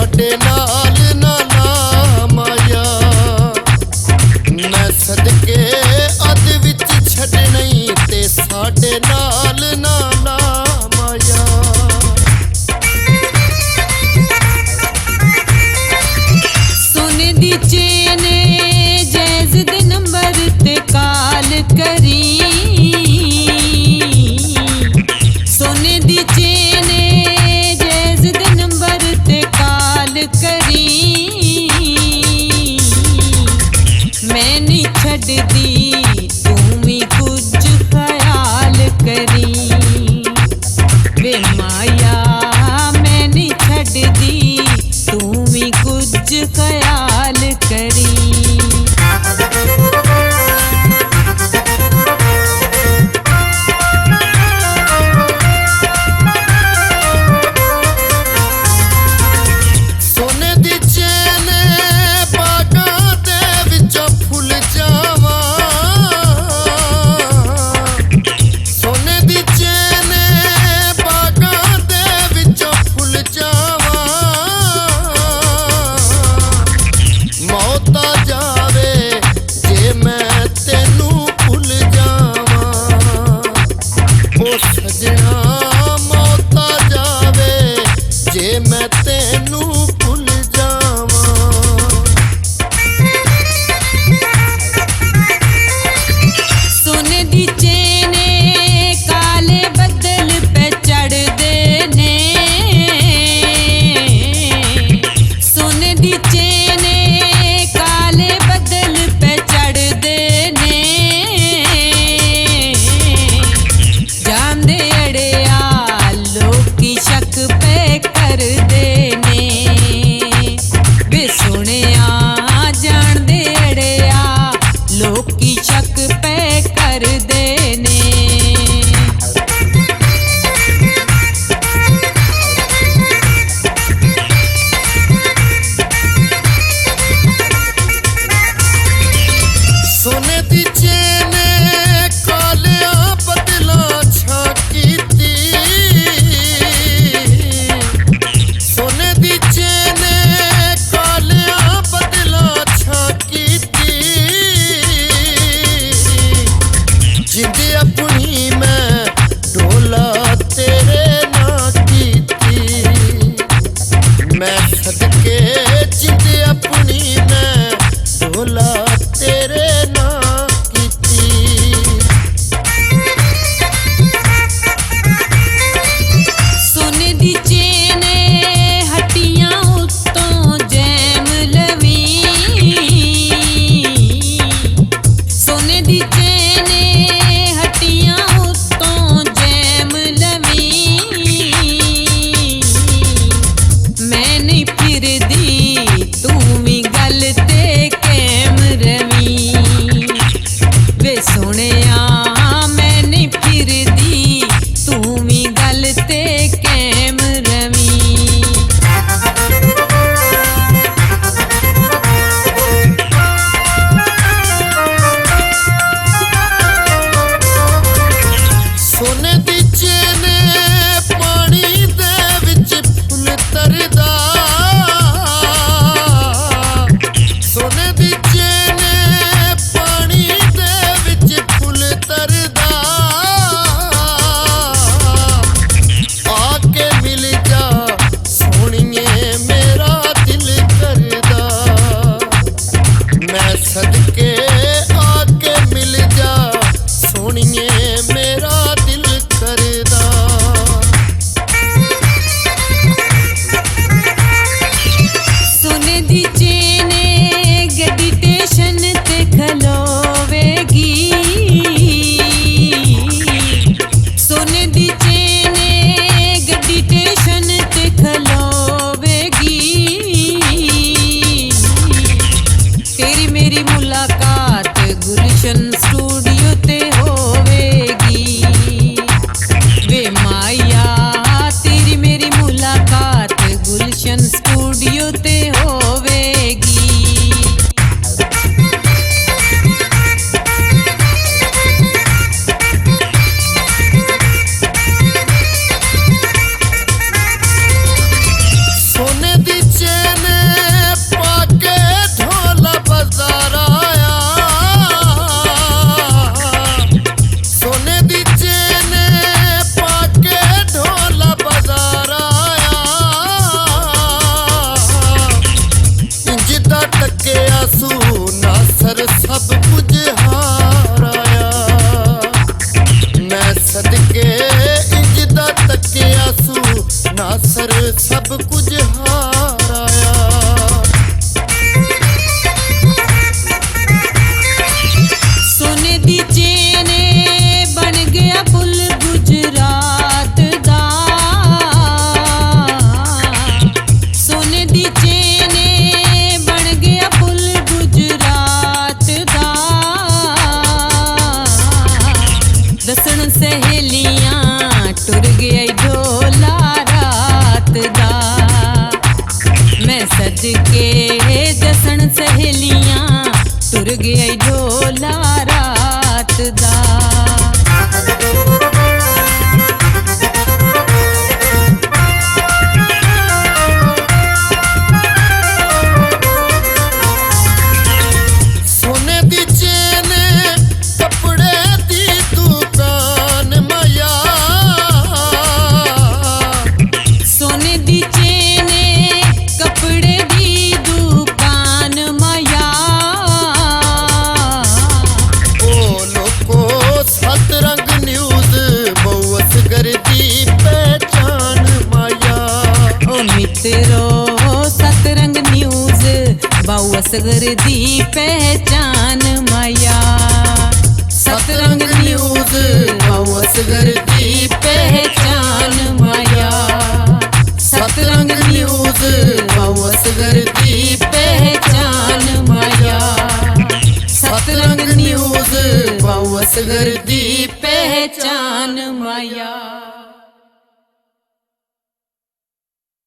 साडे नाल ना नाम आया। मैं सदके अद विच छड्डनी ते साडे नाल ना नाम आया। सोने दी चेन जैज़ दे नंबर ते काल करी। सोने दी चेन जैज़ दे नंबर ते काल करी। मैं नहीं छड्डदी तू भी कुछ ख्याल करी। वे माया मैं नहीं छड्डदी तू भी कुछ ख्याल करी। सोने दी चैन बागां दे विचों फुल जावां। सोने दी चैन बागां दे ਅਫਸਰ ਸਭ ਕੁਝ ਹਾਰਾਇਆ। ਸੋਨੇ ਦੀ ਚੇਨ ਬਣ ਗਿਆ ਪੁੱਲ ਗੁਜਰਾਤ ਦਾ। ਸੋਨੇ ਦੀ ਚੇਨ ਬਣ ਗਿਆ ਪੁੱਲ ਗੁਜਰਾਤ ਦਾ। ਦਸਣ ਸਹੇਲੀਆਂ ਟੁਰ ਗਿਆ ਈ ਢੋਲਾ ਰਾਤ ਦਾ। ਮੈਂ ਸਦਕੇ ਦਸਣ ਸਹੇਲੀਆਂ ਟੁਰ ਗਿਆ ਈ ਢੋਲਾ ਰਾਤ ਦਾ। ਸੋਨੇ ਦੀ ਚੇਨ ਕੱਪੜੇ ਦੀ ਦੁਕਾਨ ਮਾਇਆ। ਸੋਨੇ ਦੀ ਚੇਨ ਕੱਪੜੇ ਦੀ ਦੁਕਾਨ ਮਾਇਆ। ਓ ਲੋਕੋ ਸੱਤ ਰੰਗ ਨਿਊਜ਼ ਬਹੁ ਅਸਗਰ ਦੀ ਪਹਿਚਾਨ ਮਾਇਆ। ਓ ਮਿੱਤਰੋ ਸੱਤ ਰੰਗ ਨਿਊਜ਼ ਬਾਊ ਅਸਗਰ ਦੀ ਪਹਿਚਾਨ ਮਾਇਆ। ਸੱਤ ਰੰਗ ਨਿਊਜ਼ ਬਾਊ ਅਸਗਰ ਦੀ ਪਹਿਚਾਨ ਮਾਇਆ। ਸੱਤ ਰੰਗ ਨਿਊਜ਼ ਬਾਊ ਅਸਗਰ ਦੀ ਪਹਿਚਾਨ ਮਾਇਆ। ਸੱਤ ਰੰਗ ਨਿਊਜ਼ ਬਾਊ ਅਸਗਰ ਦੀ